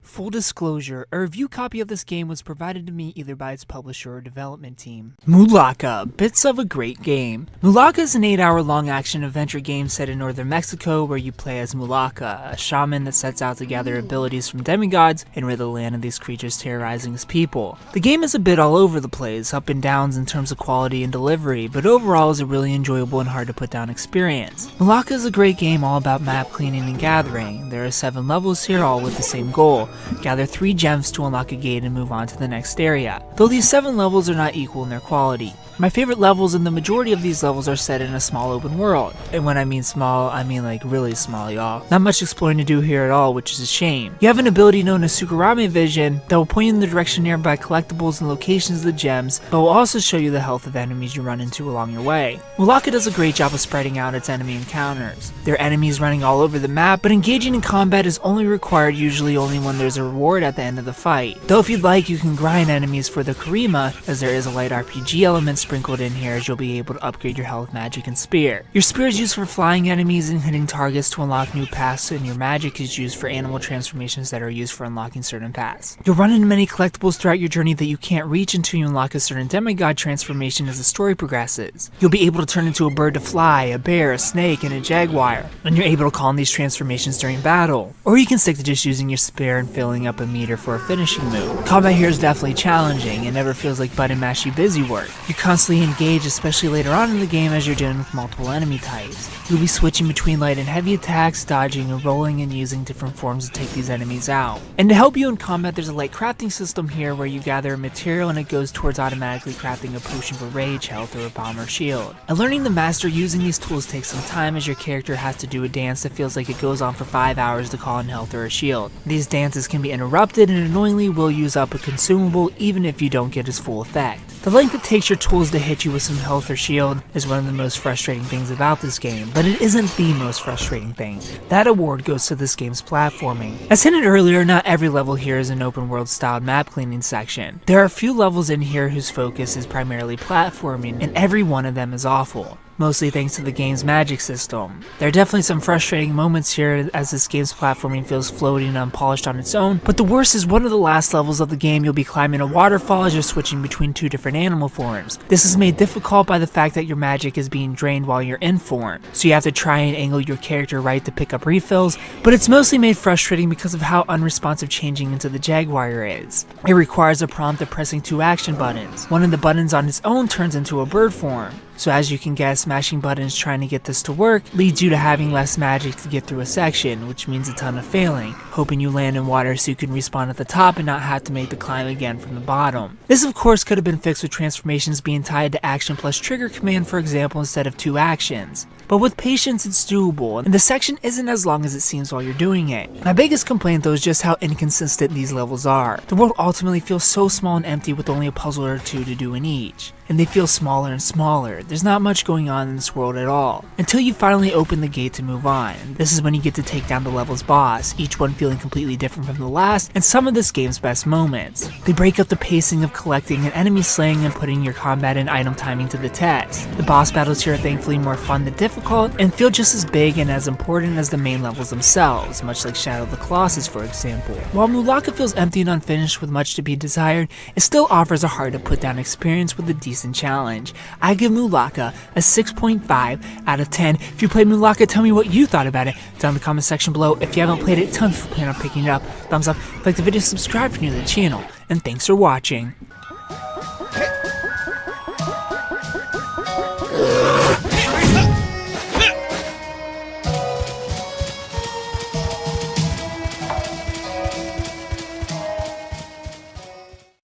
Full disclosure, a review copy of this game was provided to me either by its publisher or development team. Mulaka, Bits of a Great Game. Mulaka is an 8-hour long action adventure game set in northern Mexico where you play as Mulaka, a shaman that sets out to gather abilities from demigods and rid the land of these creatures terrorizing his people. The game is a bit all over the place, up and downs in terms of quality and delivery, but overall is a really enjoyable and hard to put down experience. Mulaka is a great game all about map cleaning and gathering. There are 7 levels here, all with the same goal. Gather 3 gems to unlock a gate and move on to the next area, though these 7 levels are not equal in their quality. My favorite levels and the majority of these levels are set in a small open world. And when I mean small, I mean like really small, y'all. Not much exploring to do here at all, which is a shame. You have an ability known as Sukarame Vision that will point you in the direction nearby collectibles and locations of the gems, but will also show you the health of enemies you run into along your way. Mulaka does a great job of spreading out its enemy encounters. There are enemies running all over the map, but engaging in combat is only required usually only when there's a reward at the end of the fight. Though if you'd like, you can grind enemies for the Karima, as there is a light RPG element sprinkled in here, as you'll be able to upgrade your health, magic, and spear. Your spear is used for flying enemies and hitting targets to unlock new paths, and your magic is used for animal transformations that are used for unlocking certain paths. You'll run into many collectibles throughout your journey that you can't reach until you unlock a certain demigod transformation as the story progresses. You'll be able to turn into a bird to fly, a bear, a snake, and a jaguar, and you're able to call on these transformations during battle. Or you can stick to just using your spear and filling up a meter for a finishing move. Combat here is definitely challenging and never feels like button mashy busy work. You're constantly engaged, especially later on in the game as you're dealing with multiple enemy types. You'll be switching between light and heavy attacks, dodging and rolling and using different forms to take these enemies out. And to help you in combat, there's a light crafting system here where you gather a material and it goes towards automatically crafting a potion for rage, health, or a bomb or shield. And learning to master using these tools takes some time as your character has to do a dance that feels like it goes on for 5 hours to call in health or a shield. These dances can be interrupted and annoyingly will use up a consumable even if you don't get its full effect. The length it takes your tools to hit you with some health or shield is one of the most frustrating things about this game, but it isn't the most frustrating thing. That award goes to this game's platforming. As hinted earlier, not every level here is an open world styled map cleaning section. There are a few levels in here whose focus is primarily platforming, and every one of them is awful. Mostly thanks to the game's magic system. There are definitely some frustrating moments here as this game's platforming feels floaty and unpolished on its own, but the worst is one of the last levels of the game. You'll be climbing a waterfall as you're switching between 2 different animal forms. This is made difficult by the fact that your magic is being drained while you're in form, so you have to try and angle your character right to pick up refills, but it's mostly made frustrating because of how unresponsive changing into the jaguar is. It requires a prompt of pressing 2 action buttons. One of the buttons on its own turns into a bird form. So as you can guess, smashing buttons trying to get this to work leads you to having less magic to get through a section, which means a ton of failing, hoping you land in water so you can respawn at the top and not have to make the climb again from the bottom. This of course could have been fixed with transformations being tied to action plus trigger command, for example, instead of 2 actions. But with patience it's doable, and the section isn't as long as it seems while you're doing it. My biggest complaint though is just how inconsistent these levels are. The world ultimately feels so small and empty with only a puzzle or 2 to do in each. And they feel smaller and smaller. There's not much going on in this world at all, until you finally open the gate to move on. This is when you get to take down the level's boss, each one feeling completely different from the last, and some of this game's best moments. They break up the pacing of collecting and enemy slaying and putting your combat and item timing to the test. The boss battles here are thankfully more fun than difficult, and feel just as big and as important as the main levels themselves, much like Shadow of the Colossus for example. While Mulaka feels empty and unfinished with much to be desired, it still offers a hard to put down experience with a decent challenge. I give Mulaka a 6.5 out of 10. If you played Mulaka, tell me what you thought about it down in the comment section below. If you haven't played it, tell me if you plan on picking it up. Thumbs up, like the video, subscribe if you're new to the channel, and thanks for watching.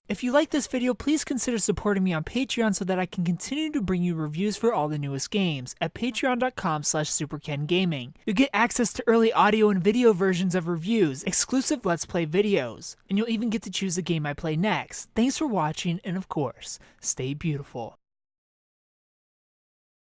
If you like this video, please consider supporting me on Patreon so that I can continue to bring you reviews for all the newest games at patreon.com/superkengaming. You'll get access to early audio and video versions of reviews, exclusive Let's Play videos, and you'll even get to choose the game I play next. Thanks for watching, and of course, stay beautiful.